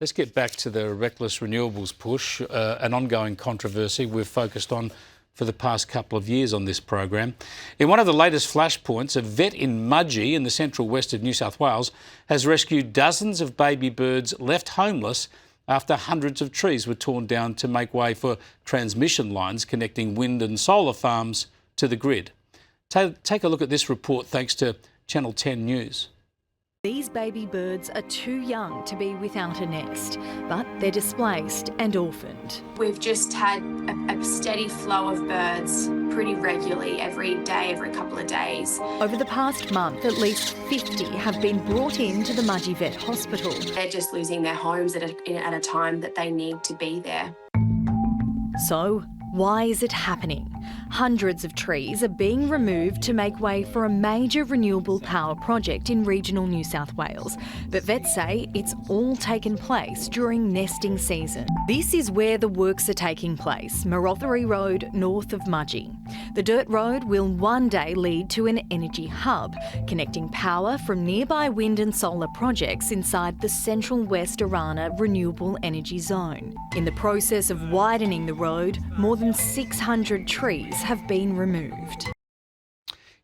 Let's get back to the reckless renewables push, an ongoing controversy we've focused on for the past couple of years on this program. In one of the latest flashpoints, a vet in Mudgee in the central west of New South Wales has rescued dozens of baby birds left homeless after hundreds of trees were torn down to make way for transmission lines connecting wind and solar farms to the grid. Take a look at this report thanks to Channel 10 News. These baby birds are too young to be without a nest, but they're displaced and orphaned. We've just had a steady flow of birds pretty regularly every day, every couple of days. Over the past month, at least 50 have been brought into the Mudgee Vet Hospital. They're just losing their homes at a time that they need to be there. So, why is it happening? Hundreds of trees are being removed to make way for a major renewable power project in regional New South Wales. But vets say it's all taken place during nesting season. This is where the works are taking place, Marothery Road, north of Mudgee. The dirt road will one day lead to an energy hub, connecting power from nearby wind and solar projects inside the Central West Arana Renewable Energy Zone. In the process of widening the road, more than 600 trees have been removed.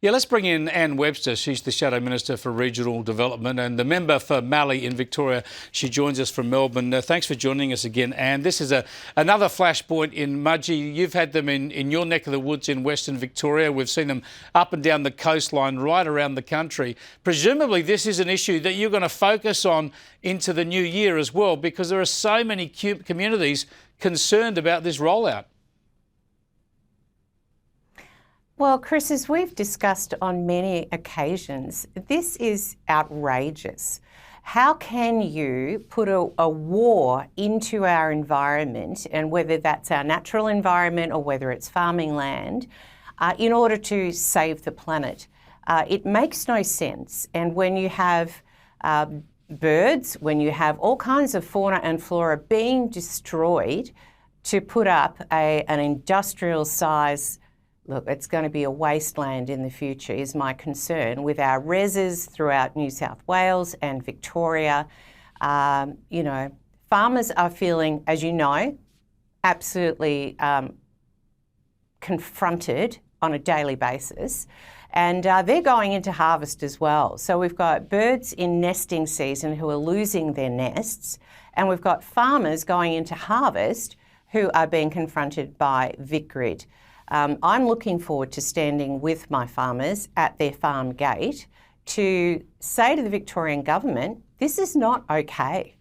Yeah, let's bring in Ann Webster. She's the Shadow Minister for Regional Development and the member for Mallee in Victoria. She joins us from Melbourne. Thanks for joining us again, Ann. This is another flashpoint in Mudgee. You've had them in your neck of the woods in Western Victoria. We've seen them up and down the coastline, right around the country. Presumably this is an issue that you're going to focus on into the new year as well, because there are so many communities concerned about this rollout. Well, Chris, as we've discussed on many occasions, this is outrageous. How can you put a war into our environment, and whether that's our natural environment or whether it's farming land, in order to save the planet? It makes no sense. And when you have birds, when you have all kinds of fauna and flora being destroyed to put up an industrial size, look, it's going to be a wasteland in the future, is my concern, with our reses throughout New South Wales and Victoria. You know, farmers are feeling, as you know, absolutely confronted on a daily basis. And they're going into harvest as well. So we've got birds in nesting season who are losing their nests, and we've got farmers going into harvest who are being confronted by VicGrid. I'm looking forward to standing with my farmers at their farm gate to say to the Victorian government, this is not okay.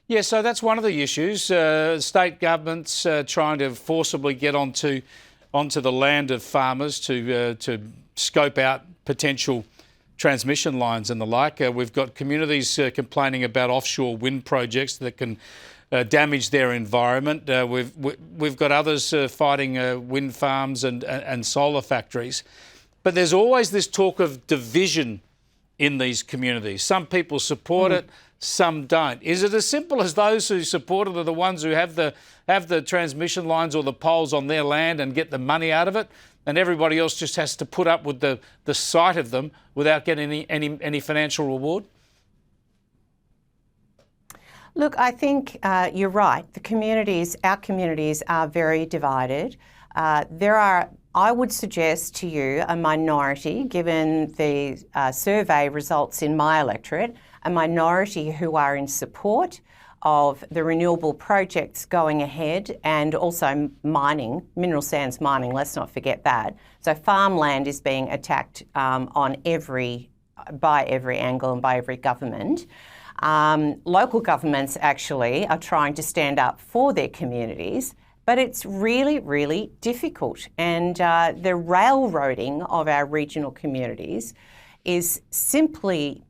Yeah, so that's one of the issues. State governments trying to forcibly get onto the land of farmers to scope out potential transmission lines and the like. We've got communities complaining about offshore wind projects that can damage their environment. We've got others fighting wind farms and solar factories. But there's always this talk of division in these communities. Some people support it, some don't. Is it as simple as those who support it are the ones who have the transmission lines or the poles on their land and get the money out of it, and everybody else just has to put up with the sight of them without getting any financial reward? Look, I think you're right. Our communities are very divided. There are, I would suggest to you, a minority, given the survey results in my electorate, a minority who are in support of the renewable projects going ahead, and also mining, mineral sands mining, let's not forget that. So farmland is being attacked by every angle and by every government. Local governments actually are trying to stand up for their communities, but it's really, really difficult. And the railroading of our regional communities is simply,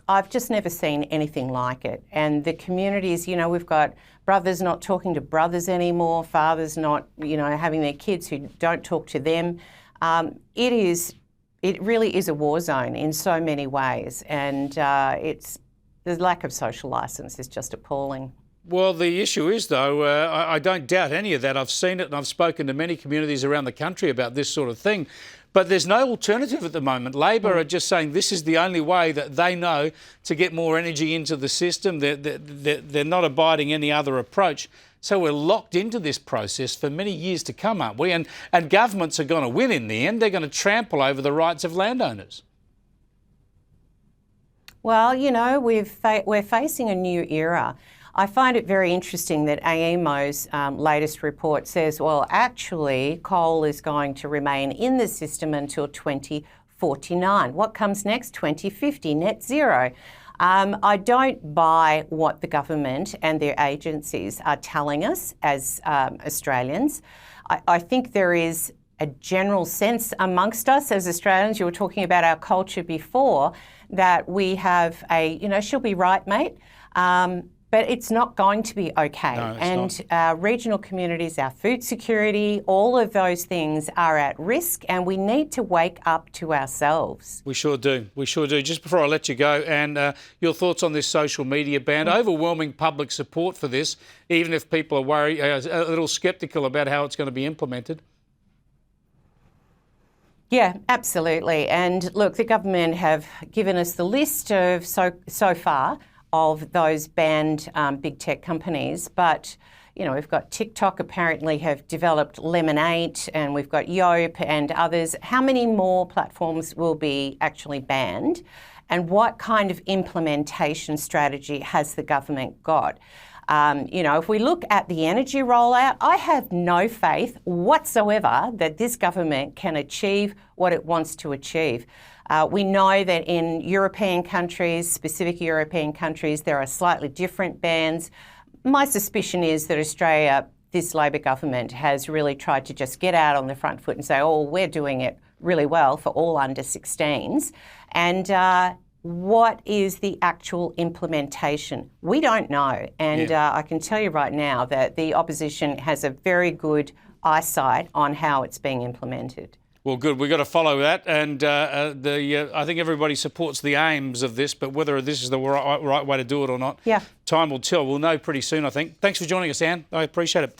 I've just never seen anything like it. And the communities, you know, we've got brothers not talking to brothers anymore, fathers not, you know, having their kids who don't talk to them. It really is a war zone in so many ways. And the lack of social licence is just appalling. Well, the issue is, though, I don't doubt any of that. I've seen it and I've spoken to many communities around the country about this sort of thing. But there's no alternative at the moment. Labor are just saying this is the only way that they know to get more energy into the system. They're not abiding any other approach. So we're locked into this process for many years to come, aren't we? And governments are going to win in the end. They're going to trample over the rights of landowners. Well, you know, we're facing a new era. I find it very interesting that AEMO's latest report says, well, actually, coal is going to remain in the system until 2049. What comes next? 2050, net zero. I don't buy what the government and their agencies are telling us as Australians. I think there is a general sense amongst us as Australians, you were talking about our culture before, that we have a, you know, she'll be right, mate. But it's not going to be okay. No, it's and our regional communities, our food security, all of those things are at risk, and we need to wake up to ourselves. We sure do. We sure do. Just before I let you go, and your thoughts on this social media ban. Overwhelming public support for this, even if people are worried, a little sceptical about how it's going to be implemented. Yeah, absolutely. And look, the government have given us the list of so far of those banned big tech companies. But, you know, we've got TikTok apparently have developed Lemonade, and we've got Yope and others. How many more platforms will be actually banned? And what kind of implementation strategy has the government got? You know, if we look at the energy rollout, I have no faith whatsoever that this government can achieve what it wants to achieve. We know that in European countries, specific European countries, there are slightly different bans. My suspicion is that Australia, this Labor government, has really tried to just get out on the front foot and say, oh, we're doing it really well for all under 16s. And what is the actual implementation? We don't know. And I can tell you right now that the opposition has a very good eyesight on how it's being implemented. Well, good. We've got to follow that, and I think everybody supports the aims of this, but whether this is the right way to do it or not, time will tell. We'll know pretty soon, I think. Thanks for joining us, Anne. I appreciate it.